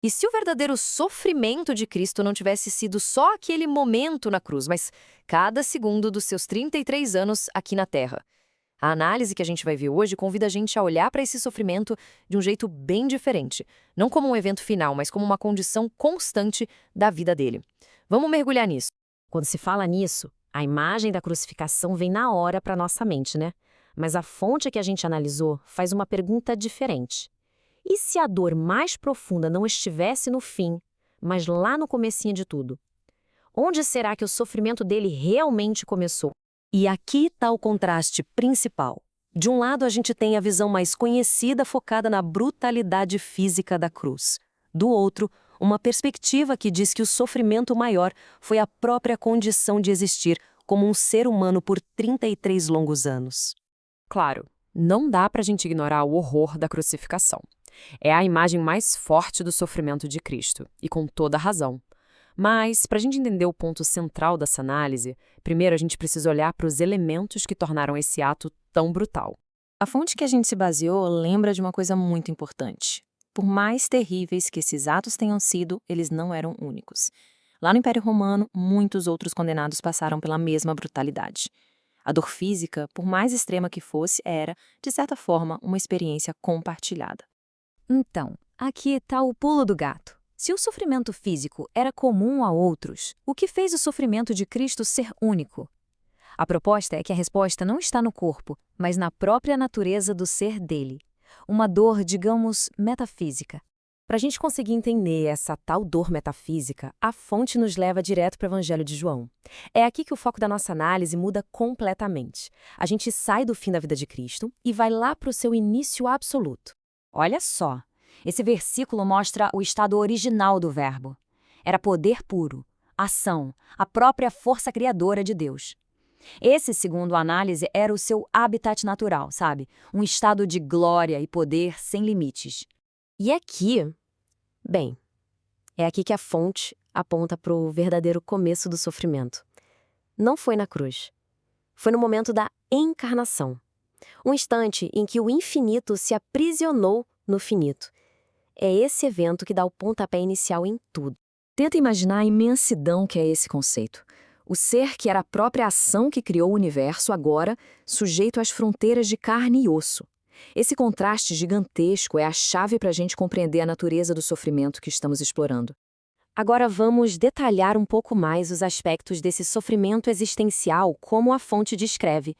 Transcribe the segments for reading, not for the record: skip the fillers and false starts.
E se o verdadeiro sofrimento de Cristo não tivesse sido só aquele momento na cruz, mas cada segundo dos seus 33 anos aqui na Terra? A análise que a gente vai ver hoje convida a gente a olhar para esse sofrimento de um jeito bem diferente. Não como um evento final, mas como uma condição constante da vida dele. Vamos mergulhar nisso. Quando se fala nisso, a imagem da crucificação vem na hora para nossa mente, né? Mas a fonte que a gente analisou faz uma pergunta diferente. E se a dor mais profunda não estivesse no fim, mas lá no comecinho de tudo? Onde será que o sofrimento dele realmente começou? E aqui está o contraste principal. De um lado, a gente tem a visão mais conhecida focada na brutalidade física da cruz. Do outro, uma perspectiva que diz que o sofrimento maior foi a própria condição de existir como um ser humano por 33 longos anos. Claro, não dá para a gente ignorar o horror da crucificação. É a imagem mais forte do sofrimento de Cristo, e com toda razão. Mas, para a gente entender o ponto central dessa análise, primeiro a gente precisa olhar para os elementos que tornaram esse ato tão brutal. A fonte que a gente se baseou lembra de uma coisa muito importante. Por mais terríveis que esses atos tenham sido, eles não eram únicos. Lá no Império Romano, muitos outros condenados passaram pela mesma brutalidade. A dor física, por mais extrema que fosse, era, de certa forma, uma experiência compartilhada. Então, aqui está o pulo do gato. Se o sofrimento físico era comum a outros, o que fez o sofrimento de Cristo ser único? A proposta é que a resposta não está no corpo, mas na própria natureza do ser dele. Uma dor, digamos, metafísica. Para a gente conseguir entender essa tal dor metafísica, a fonte nos leva direto para o Evangelho de João. É aqui que o foco da nossa análise muda completamente. A gente sai do fim da vida de Cristo e vai lá para o seu início absoluto. Olha só, esse versículo mostra o estado original do verbo. Era poder puro, ação, a própria força criadora de Deus. Esse, segundo a análise, era o seu habitat natural, sabe? Um estado de glória e poder sem limites. E aqui, bem, é aqui que a fonte aponta para o verdadeiro começo do sofrimento. Não foi na cruz. Foi no momento da encarnação. Um instante em que o infinito se aprisionou no finito. É esse evento que dá o pontapé inicial em tudo. Tenta imaginar a imensidão que é esse conceito. O ser que era a própria ação que criou o universo, agora sujeito às fronteiras de carne e osso. Esse contraste gigantesco é a chave para a gente compreender a natureza do sofrimento que estamos explorando. Agora vamos detalhar um pouco mais os aspectos desse sofrimento existencial, como a fonte descreve.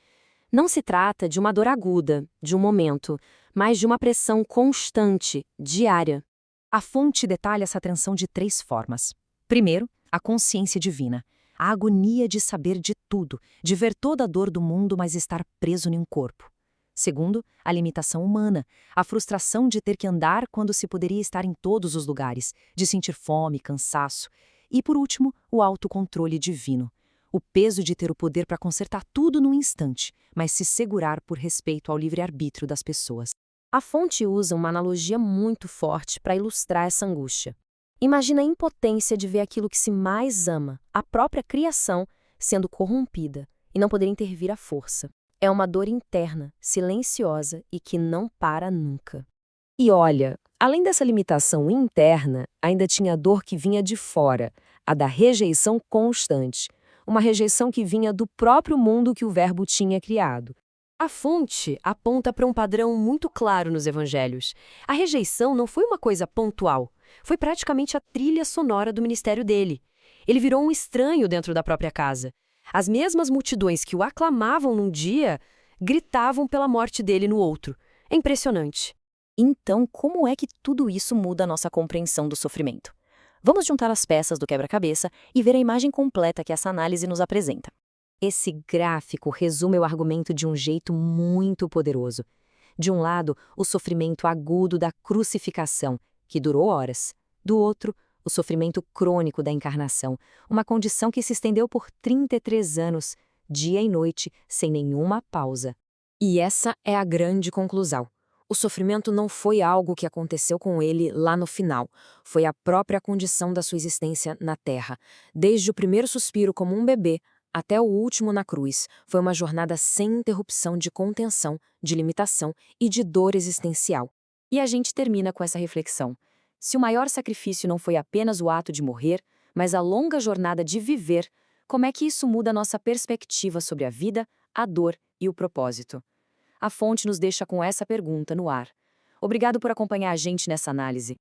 Não se trata de uma dor aguda, de um momento, mas de uma pressão constante, diária. A fonte detalha essa tensão de 3 formas. Primeiro, a consciência divina. A agonia de saber de tudo, de ver toda a dor do mundo, mas estar preso em um corpo. Segundo, a limitação humana, a frustração de ter que andar quando se poderia estar em todos os lugares, de sentir fome, cansaço. E, por último, o autocontrole divino. O peso de ter o poder para consertar tudo num instante, mas se segurar por respeito ao livre-arbítrio das pessoas. A fonte usa uma analogia muito forte para ilustrar essa angústia. Imagina a impotência de ver aquilo que se mais ama, a própria criação, sendo corrompida e não poder intervir à força. É uma dor interna, silenciosa e que não para nunca. E olha, além dessa limitação interna, ainda tinha a dor que vinha de fora, a da rejeição constante. Uma rejeição que vinha do próprio mundo que o Verbo tinha criado. A fonte aponta para um padrão muito claro nos evangelhos. A rejeição não foi uma coisa pontual, foi praticamente a trilha sonora do ministério dele. Ele virou um estranho dentro da própria casa. As mesmas multidões que o aclamavam num dia, gritavam pela morte dele no outro. É impressionante. Então, como é que tudo isso muda a nossa compreensão do sofrimento? Vamos juntar as peças do quebra-cabeça e ver a imagem completa que essa análise nos apresenta. Esse gráfico resume o argumento de um jeito muito poderoso. De um lado, o sofrimento agudo da crucificação, que durou horas. Do outro, o sofrimento crônico da encarnação, uma condição que se estendeu por 33 anos, dia e noite, sem nenhuma pausa. E essa é a grande conclusão. O sofrimento não foi algo que aconteceu com ele lá no final. Foi a própria condição da sua existência na Terra. Desde o primeiro suspiro como um bebê até o último na cruz, foi uma jornada sem interrupção de contenção, de limitação e de dor existencial. E a gente termina com essa reflexão. Se o maior sacrifício não foi apenas o ato de morrer, mas a longa jornada de viver, como é que isso muda a nossa perspectiva sobre a vida, a dor e o propósito? A fonte nos deixa com essa pergunta no ar. Obrigado por acompanhar a gente nessa análise.